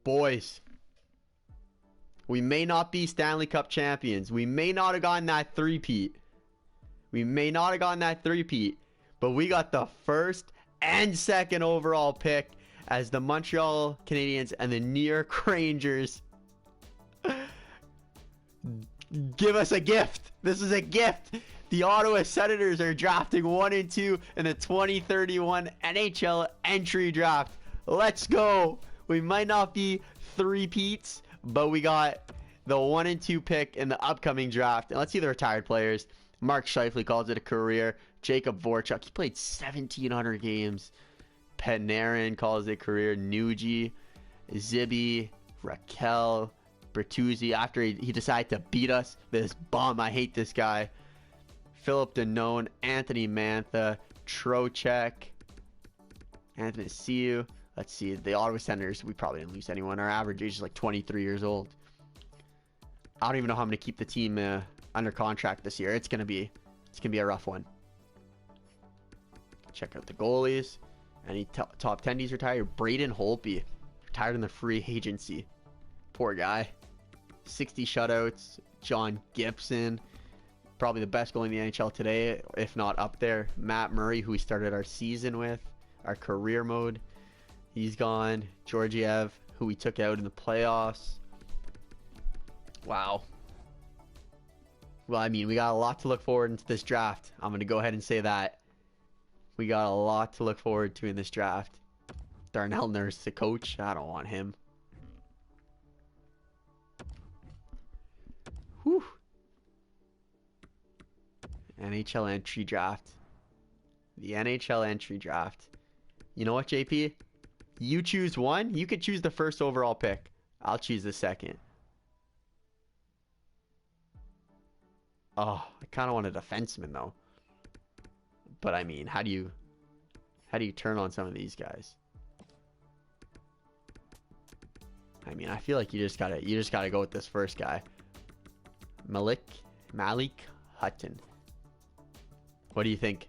Boys, we may not be Stanley Cup champions. We may not have gotten that three-peat. But we got the first and second overall pick as the Montreal Canadiens and the New York Rangers give us a gift. This is a gift. The Ottawa Senators are drafting 1 and 2 in the 2031 NHL Entry Draft. Let's go. We might not be three-peats, but we got the 1 and 2 pick in the upcoming draft. And let's see the retired players. Mark Scheifele calls it a career. Jacob Voracek, he played 1,700 games. Panarin calls it a career. Nugi, Zibby, Raquel, Bertuzzi. After he decided to beat us, this bum. I hate this guy. Philip Deneau, Anthony Mantha, Trocheck, Anthony Siu. Let's see, the Ottawa Senators, we probably didn't lose anyone. Our average age is like 23 years old. I don't even know how I'm going to keep the team under contract this year. It's gonna be a rough one. Check out the goalies. Any top 10s retired. Braden Holtby retired in the free agency. Poor guy. 60 shutouts. John Gibson, probably the best goalie in the NHL today, if not up there. Matt Murray, who we started our season with, our career mode, he's gone. Georgiev, who we took out in the playoffs. Wow. Well, I mean, we got a lot to look forward into this draft. I'm going to go ahead and say that. We got a lot to look forward to in this draft. Darnell Nurse, the coach. I don't want him. Whew. NHL Entry Draft. The NHL Entry Draft. You know what, JP? You choose one. You could choose the first overall pick. I'll choose the second. Oh, I kind of want a defenseman though. But I mean, how do you turn on some of these guys? I mean, I feel like you just gotta go with this first guy. Malik Hutton. What do you think?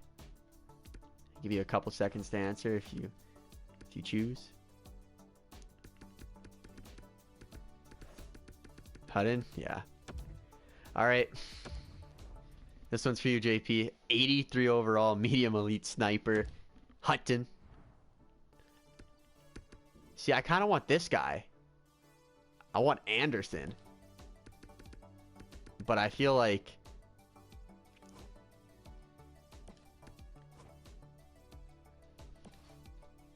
I'll give you a couple seconds to answer if you choose. Hutton? Yeah. All right. This one's for you, JP. 83 overall, medium elite sniper, Hutton. See, I kind of want this guy. I want Anderson. But I feel like...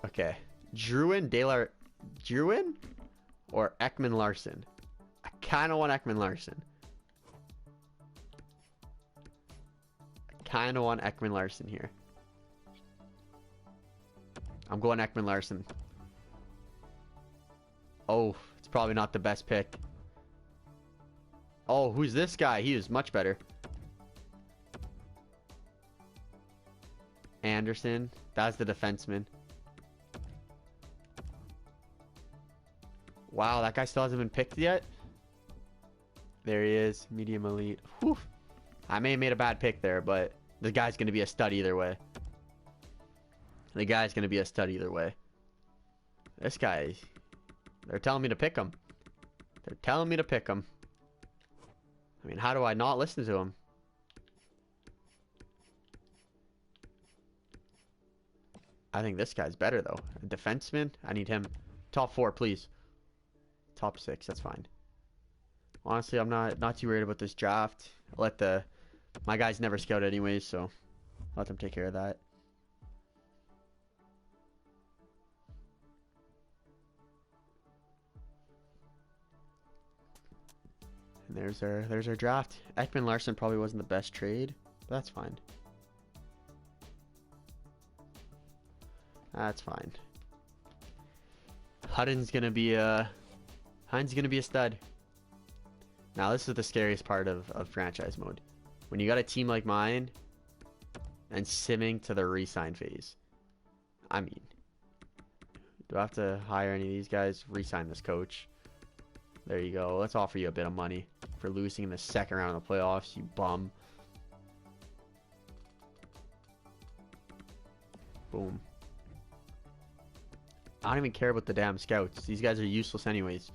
Okay. Druin or Ekman Larson? I kind of want Ekman Larson. Kind of want Ekman Larson here. I'm going Ekman Larson. Oh, it's probably not the best pick. Oh, who's this guy? He is much better. Anderson. That's the defenseman. Wow, that guy still hasn't been picked yet. There he is. Medium elite. Whew. I may have made a bad pick there, but the guy's going to be a stud either way. This guy, they're telling me to pick him. I mean, how do I not listen to him? I think this guy's better, though. A defenseman? I need him. Top 4, please. Top 6, that's fine. Honestly, I'm not too worried about this draft. I'll let my guys never scout anyways, so let them take care of that. And there's our draft. Ekman Larson probably wasn't the best trade, but that's fine. That's fine. Hutton's gonna be a stud. Now this is the scariest part of franchise mode. When you got a team like mine and simming to the re-sign phase. I mean, do I have to hire any of these guys? Re-sign this coach. There you go. Let's offer you a bit of money for losing in the second round of the playoffs, you bum. Boom. I don't even care about the damn scouts. These guys are useless anyways.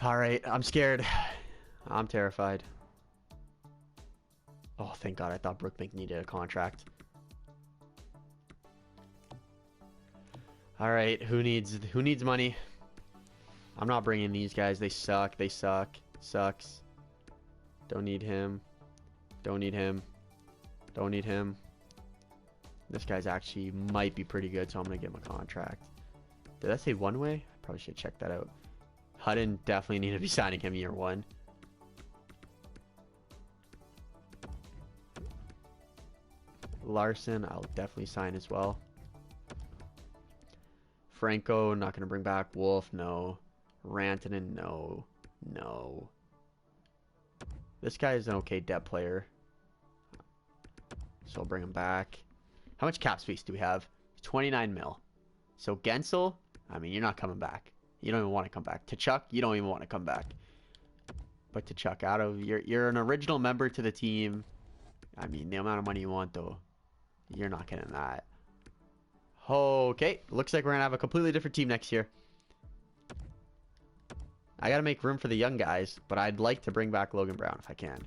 Alright, I'm scared. I'm terrified. Oh, thank God. I thought Brookbank needed a contract. Alright, who needs money? I'm not bringing these guys. They suck. They suck. Sucks. Don't need him. Don't need him. Don't need him. This guy's actually might be pretty good, so I'm going to give him a contract. Did that say one way? I probably should check that out. Hutton definitely need to be signing him year one. Larson, I'll definitely sign as well. Franco, not going to bring back. Wolf, no. Rantanen, no. No. This guy is an okay depth player, so I'll bring him back. How much cap space do we have? 29 mil. So Gensel, I mean, you're not coming back. You don't even want to come back. Tkachuk, you don't even want to come back. But Tkachuk, you're an original member to the team. I mean, the amount of money you want, though, you're not getting that. Okay, looks like we're gonna have a completely different team next year. I gotta make room for the young guys, but I'd like to bring back Logan Brown if I can.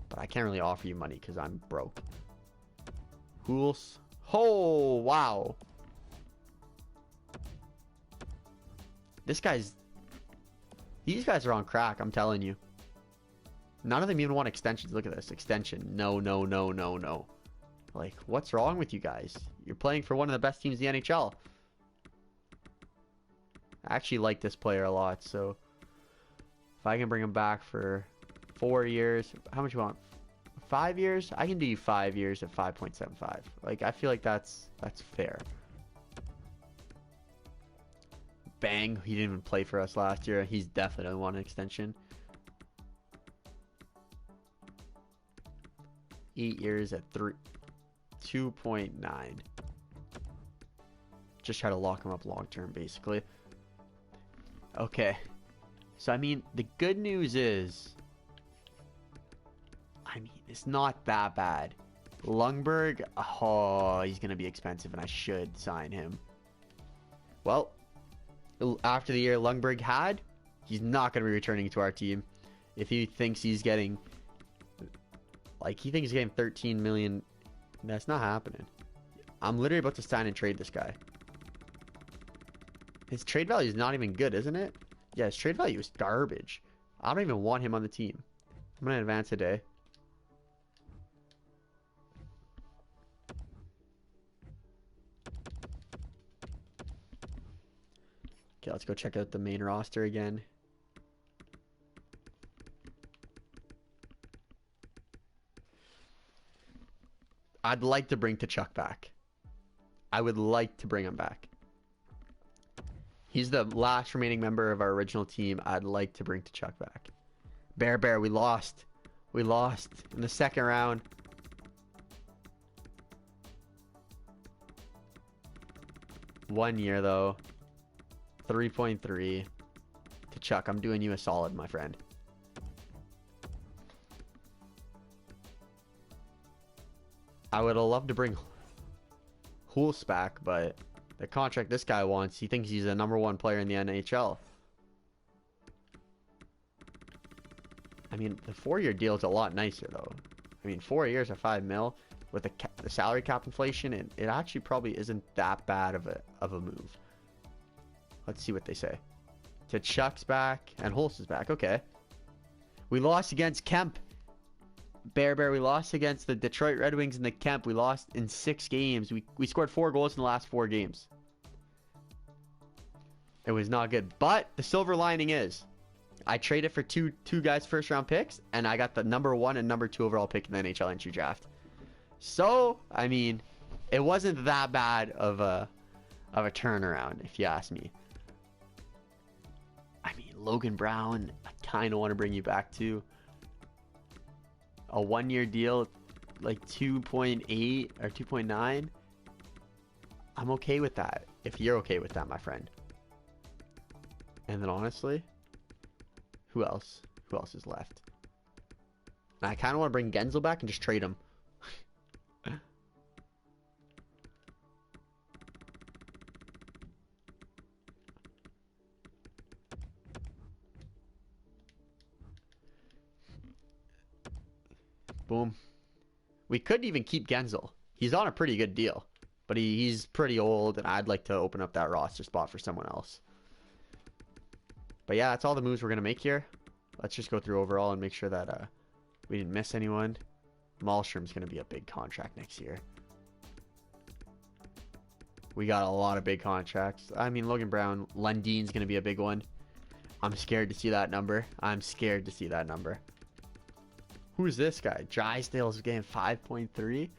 But I can't really offer you money because I'm broke. Hools. Oh, wow. These guys are on crack, I'm telling you. None of them even want extensions. Look at this. Extension. No, no, no, no, no. Like, what's wrong with you guys? You're playing for one of the best teams in the NHL. I actually like this player a lot, so if I can bring him back for 4 years, how much you want? 5 years? I can do 5 years at 5.75. Like, I feel like that's fair. Bang, he didn't even play for us last year. He's definitely want an extension. 8 years at 2.9. Just try to lock him up long term, basically. Okay. So, I mean, the good news is, I mean, it's not that bad. Lundberg, oh, he's going to be expensive, and I should sign him. Well, after the year Lundberg had, he's not going to be returning to our team. If he thinks he's getting, like, he thinks he's getting 13 million, that's not happening. I'm literally about to sign and trade this guy. His trade value is not even good, isn't it? Yeah, his trade value is garbage. I don't even want him on the team. I'm going to advance today. Okay, let's go check out the main roster again. I'd like to bring Tkachuk back. I would like to bring him back. He's the last remaining member of our original team. I'd like to bring Tkachuk back. Bear, we lost. We lost in the second round. One year, though. 3.3. Tkachuk, I'm doing you a solid, my friend. I would have loved to bring Hulse back, but the contract this guy wants, he thinks he's the #1 player in the NHL. I mean, the 4-year deal is a lot nicer, though. I mean, 4 years at 5 mil with the salary cap inflation, it actually probably isn't that bad of a move. Let's see what they say. Tkachuk's back and Hulse is back. Okay. We lost against Kemp. Bear, we lost against the Detroit Red Wings in the Kemp. We lost in 6 games. We scored 4 goals in the last 4 games. It was not good. But the silver lining is, I traded for two guys' first-round picks, and I got the #1 and #2 overall pick in the NHL Entry Draft. So, I mean, it wasn't that bad of a turnaround, if you ask me. I mean, Logan Brown, I kind of want to bring you back to a 1-year deal, like 2.8 or 2.9. I'm okay with that, if you're okay with that, my friend. And then honestly, who else? Who else is left? And I kind of want to bring Gensel back and just trade him. Boom. We could even keep Gensel. He's on a pretty good deal. But he's pretty old, and I'd like to open up that roster spot for someone else. But yeah, that's all the moves we're going to make here. Let's just go through overall and make sure that we didn't miss anyone. Malmstrom's going to be a big contract next year. We got a lot of big contracts. I mean, Logan Brown, Lundin's going to be a big one. I'm scared to see that number. I'm scared to see that number. Who's this guy? Drysdale's getting 5.3.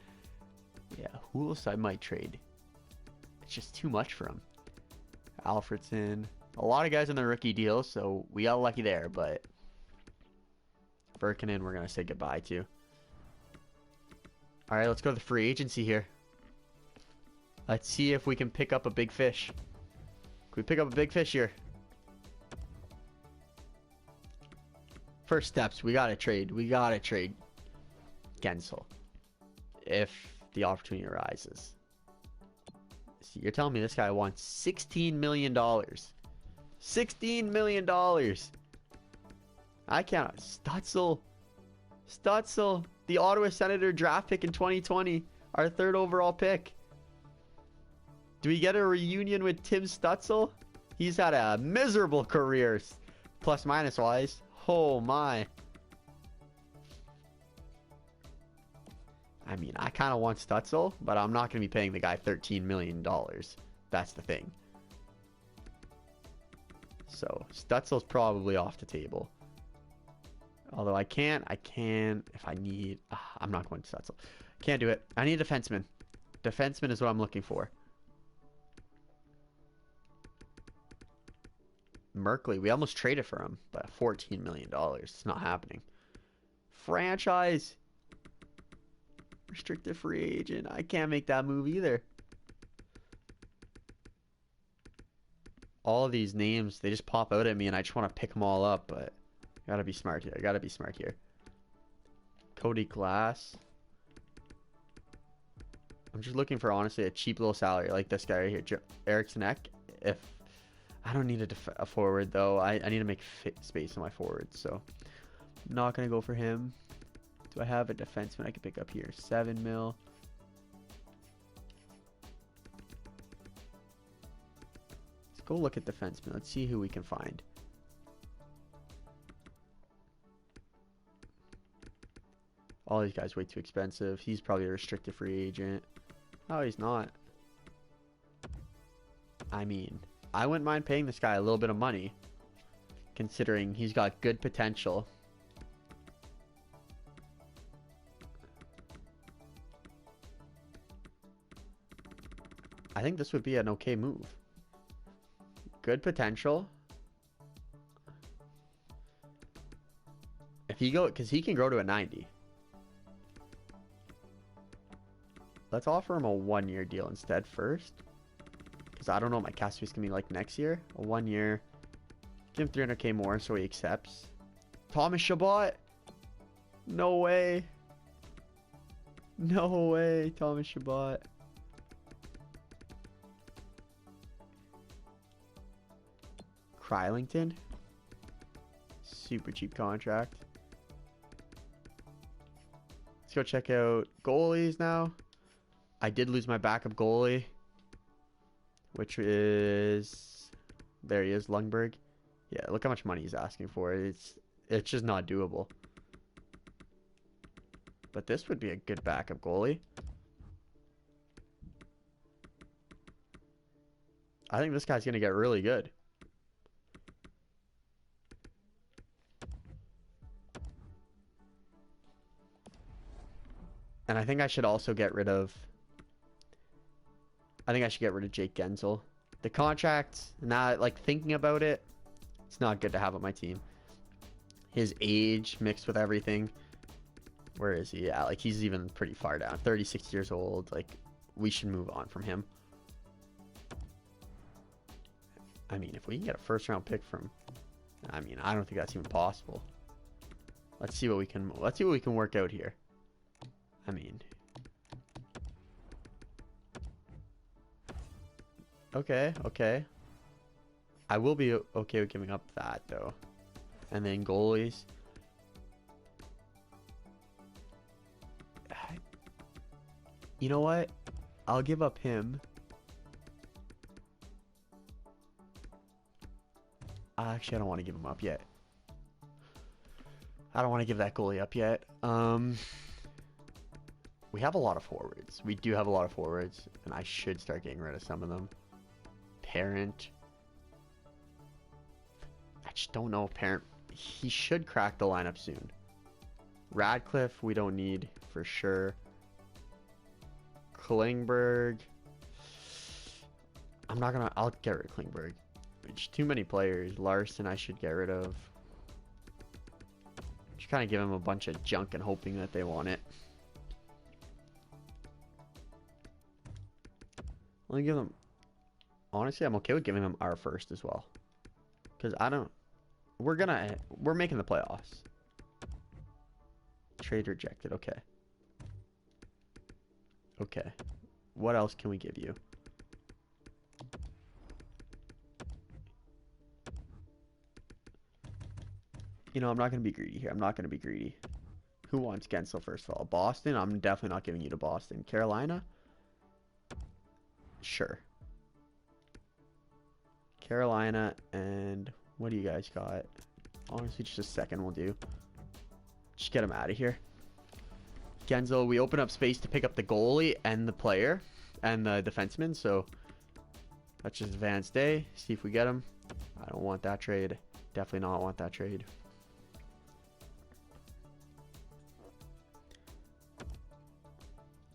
Yeah, who else I might trade? It's just too much for him. Alfredson. A lot of guys on the rookie deal, so we got lucky there, but Birkinen we're going to say goodbye to. All right, let's go to the free agency here. Let's see if we can pick up a big fish. Can we pick up a big fish here? First steps, we got to trade. We got to trade Gensel if the opportunity arises. So you're telling me this guy wants $16 million. $16 million. I can't. Stutzel, the Ottawa Senator draft pick in 2020, our 3rd overall pick. Do we get a reunion with Tim Stutzel? He's had a miserable career, plus minus wise. Oh my. I mean, I kind of want Stutzel, but I'm not going to be paying the guy $13 million. That's the thing. So, Stutzel's probably off the table. Although I can, if I need... I'm not going to Stutzel. Can't do it. I need a defenseman. Defenseman is what I'm looking for. Merkley, we almost traded for him, but $14 million. It's not happening. Franchise. Restricted free agent. I can't make that move either. All of these names, they just pop out at me and I just want to pick them all up, but I gotta be smart here. I gotta be smart here. Cody Glass. I'm just looking for, honestly, a cheap little salary like this guy right here. Eriksson Ek. If I don't need a forward, though. I need to make space in my forwards, so I'm not going to go for him. Do I have a defenseman I can pick up here? 7 mil. Let's go look at defenseman. Let's see who we can find. All these guys way too expensive. He's probably a restricted free agent. No, he's not. I mean, I wouldn't mind paying this guy a little bit of money, considering he's got good potential. I think this would be an okay move. Good potential. If he go, because he can grow to a 90. Let's offer him a 1-year deal instead first. Because I don't know what my cap space can be like next year. A 1 year. Give him 300k more so he accepts. Thomas Chabot. No way. No way, Thomas Chabot. Krylington. Super cheap contract. Let's go check out goalies now. I did lose my backup goalie, which is, there he is, Lundberg. Yeah, look how much money he's asking for. It's just not doable. But this would be a good backup goalie. I think this guy's going to get really good. And I think I should also get rid of... I think I should get rid of Jake Gensel. The contract, now, like, thinking about it, it's not good to have on my team. His age mixed with everything. Where is he? Yeah, like, he's even pretty far down. 36 years old. Like, we should move on from him. I mean, if we can get a first-round pick from... I mean, I don't think that's even possible. Let's see what we can work out here. I mean... Okay. I will be okay with giving up that, though. And then goalies. You know what? I'll give up him. Actually, I don't want to give him up yet. I don't want to give that goalie up yet. We have a lot of forwards. We do have a lot of forwards, and I should start getting rid of some of them. Parent. I just don't know if Parent. He should crack the lineup soon. Radcliffe, we don't need for sure. Klingberg. I'll get rid of Klingberg. It's too many players. Larson, I should get rid of. Just kind of give him a bunch of junk and hoping that they want it. Let me give them. Honestly, I'm okay with giving them our first as well. Because we're making the playoffs. Trade rejected. Okay. Okay. What else can we give you? You know, I'm not going to be greedy here. I'm not going to be greedy. Who wants Gensel, first of all? Boston? I'm definitely not giving you to Boston. Carolina? Sure. Carolina, and what do you guys got? Honestly, just a second will do. Just get him out of here. Gensel, we open up space to pick up the goalie and the player and the defenseman, so let's just advance day. See if we get him. I don't want that trade. Definitely not want that trade.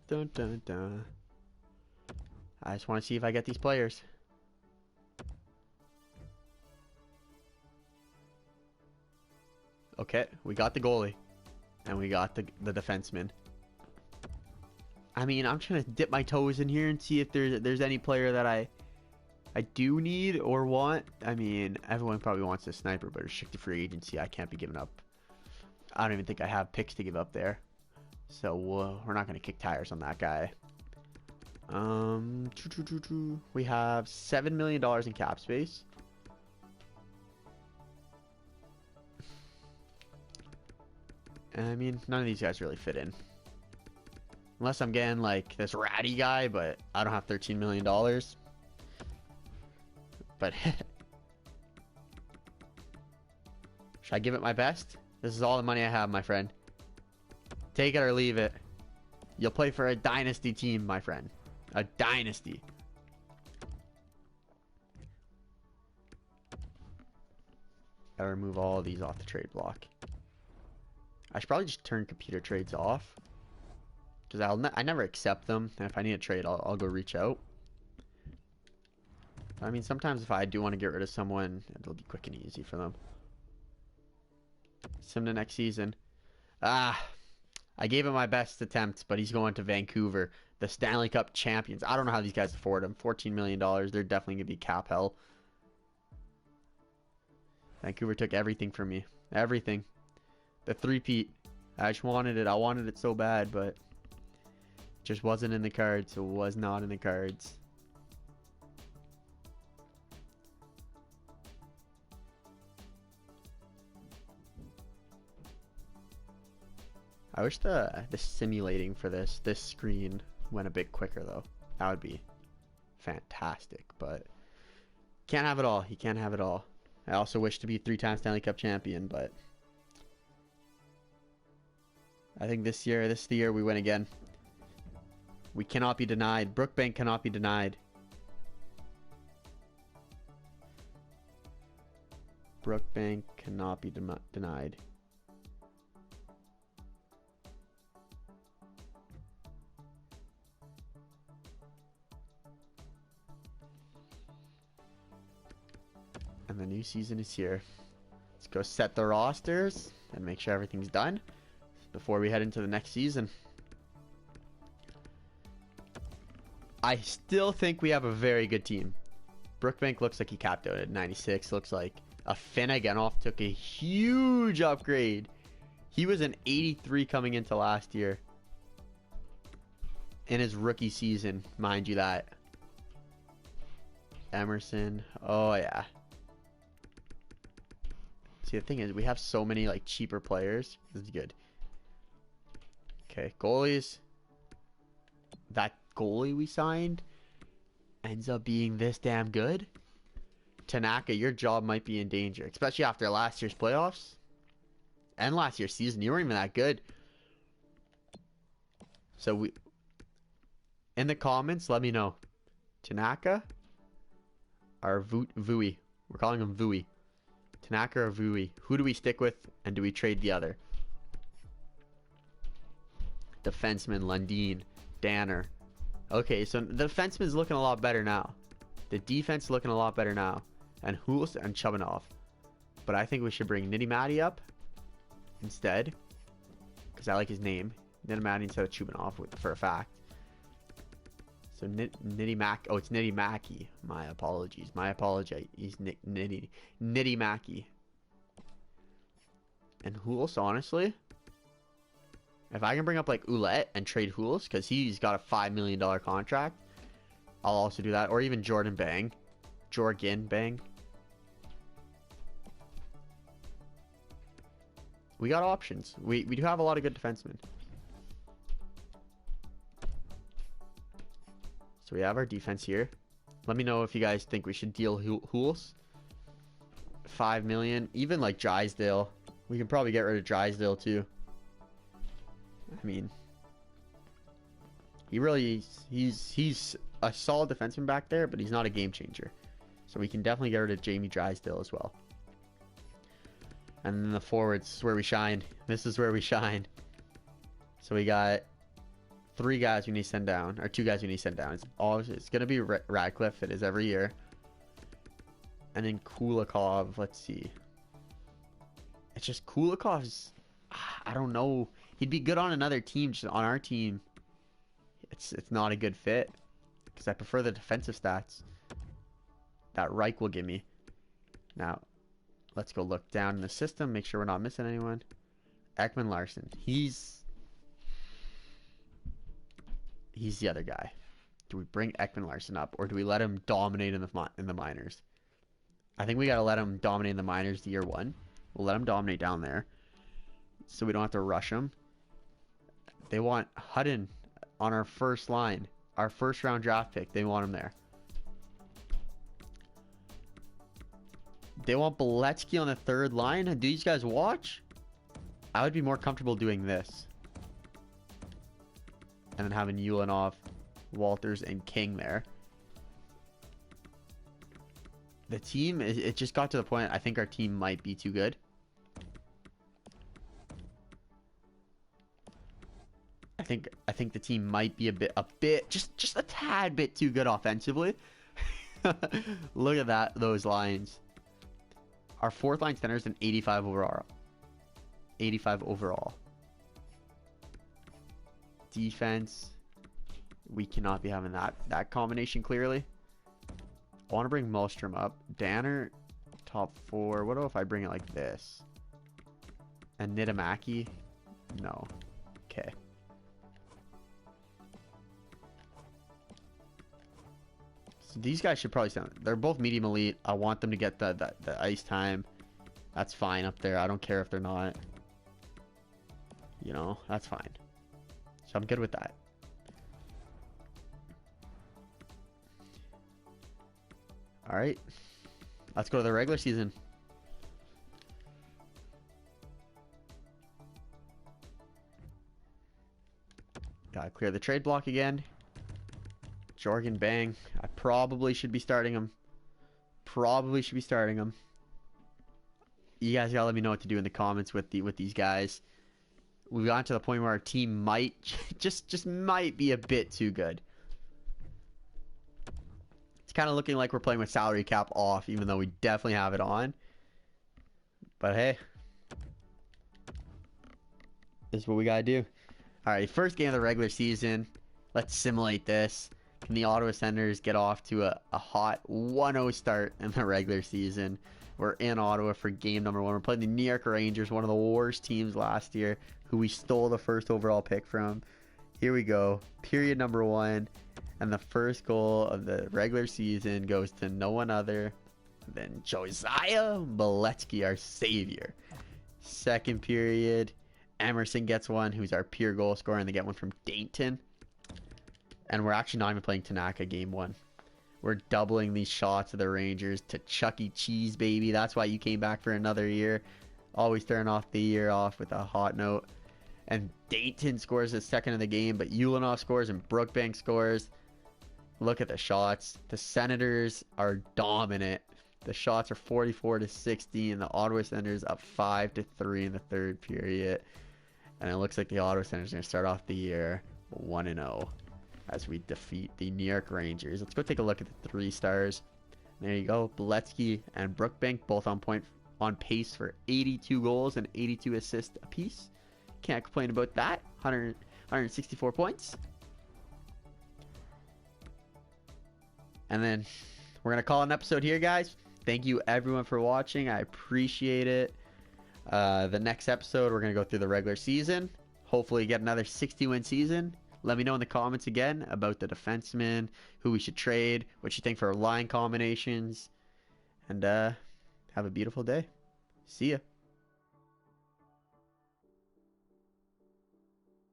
Dun, dun, dun. I just want to see if I get these players. Okay, we got the goalie. And we got the defenseman. I mean, I'm trying to dip my toes in here and see if there's any player that I do need or want. I mean, everyone probably wants a sniper, but restricted free agency, I can't be giving up. I don't even think I have picks to give up there. So we're not going to kick tires on that guy. We have $7 million in cap space. I mean, none of these guys really fit in. Unless I'm getting like this ratty guy, but I don't have $13 million. But should I give it my best? This is all the money I have, my friend. Take it or leave it. You'll play for a dynasty team, my friend. A dynasty. Gotta remove all of these off the trade block. I should probably just turn computer trades off. Because I never accept them. And if I need a trade, I'll go reach out. I mean, sometimes if I do want to get rid of someone, it'll be quick and easy for them. Sim to next season. I gave him my best attempt, but he's going to Vancouver, the Stanley Cup champions. I don't know how these guys afford him. $14 million. They're definitely going to be cap hell. Vancouver took everything from me. Everything. The three-peat. I just wanted it. I wanted it so bad, but it just wasn't in the cards. It was not in the cards. I wish the simulating for this screen went a bit quicker, though. That would be fantastic, but can't have it all. You can't have it all. I also wish to be 3-time Stanley Cup champion, but I think this is the year we win again. We cannot be denied. Brookbank cannot be denied. Brookbank cannot be denied. And the new season is here. Let's go set the rosters and make sure everything's done before we head into the next season. I still think we have a very good team. Brookbank looks like he capped out at 96. Looks like a Finnegan took a huge upgrade. He was an 83 coming into last year. In his rookie season, mind you that. Emerson. Oh, yeah. See, the thing is, we have so many like cheaper players. This is good. Okay, goalies. that goalie we signed ends up being this damn good, Tanaka, your job might be in danger, especially after last year's playoffs and last year's season. You weren't even that good. So we, in the comments, let me know. Tanaka or Vui? We're calling him Vui. Tanaka or Vui? Who do we stick with, and do we trade the other? Defenseman, Lundin, Danner. Okay, so the defenseman's looking a lot better now. The defense looking a lot better now. And Huls and Chubanov. But I think we should bring Nitty Matty up instead, because I like his name. Nitty Matty instead of Chubanov for a fact. So Nitty Mac. Oh, it's Nitty Mackey. My apologies. My apology. He's Nitty Mackey. And Huls, honestly, if I can bring up like Ouellette and trade Huls, because he's got a $5 million contract, I'll also do that. Or even Jordan Bang. We got options. We do have a lot of good defensemen. So we have our defense here. Let me know if you guys think we should deal Huls. 5 million. Even like Drysdale. We can probably get rid of Drysdale too. I mean, he's a solid defenseman back there, but he's not a game changer. So we can definitely get rid of Jamie Drysdale as well. And then the forwards is where we shine. This is where we shine. So we got 3 guys we need to send down, or 2 guys we need to send down. It's gonna be Radcliffe. It is every year. And then Kulikov. Let's see. It's just Kulikov's. I don't know. He'd be good on another team. Just on our team, it's not a good fit because I prefer the defensive stats that Reich will give me. Now, let's go look down in the system. Make sure we're not missing anyone. Ekman Larson. He's the other guy. Do we bring Ekman Larson up, or do we let him dominate in the minors? I think we gotta let him dominate in the minors year 1. We'll let him dominate down there, so we don't have to rush him. They want Hutton on our first line, our first round draft pick. They want him there. They want Beletsky on the 3rd line. Do these guys watch? I would be more comfortable doing this. And then having Ulanov, Walters, and King there. The team, it just got to the point, I think our team might be too good. I think the team might be a bit, just a tad bit too good offensively. Look at those lines. Our 4th line center is an 85 overall. 85 overall. Defense, we cannot be having that combination clearly. I want to bring Malmstrom up. Danner, top 4. What if I bring it like this? And Nitamaki? No. Okay. So these guys should probably sound. They're both medium elite. I want them to get the ice time. That's fine up there. I don't care if they're not. You know, that's fine. So I'm good with that. All right. Let's go to the regular season. Gotta clear the trade block again. Jorgen Bang. I probably should be starting him. You guys gotta let me know what to do in the comments with these guys. We've gotten to the point where our team might just might be a bit too good. It's kind of looking like we're playing with salary cap off, even though we definitely have it on. But hey, this is what we gotta do. All right, first game of the regular season. Let's simulate this. Can the Ottawa Senators get off to a hot 1-0 start in the regular season? We're in Ottawa for game number 1. We're playing the New York Rangers, one of the worst teams last year, who we stole the first overall pick from. Here we go. Period number 1. And the first goal of the regular season goes to no one other than Josiah Beletsky, our savior. Second period, Emerson gets one, who's our pure goal scorer, and they get one from Dainton. And we're actually not even playing Tanaka game 1. We're doubling these shots of the Rangers to Chuck E. Cheese, baby. That's why you came back for another year. Always starting off the year off with a hot note. And Dayton scores the second of the game, but Ulanov scores and Brookbank scores. Look at the shots. The Senators are dominant. The shots are 44-60, and the Ottawa Senators up 5-3 in the third period. And it looks like the Ottawa Senators are going to start off the year 1-0 as we defeat the New York Rangers. Let's go take a look at the 3 stars. There you go. Beletsky and Brookbank both on pace for 82 goals and 82 assists apiece. Can't complain about that. 164 points. And then we're going to call an episode here, guys. Thank you, everyone, for watching. I appreciate it. The next episode, we're going to go through the regular season. Hopefully get another 60-win season. Let me know in the comments again about the defenseman, who we should trade, what you think for line combinations. And have a beautiful day. See ya.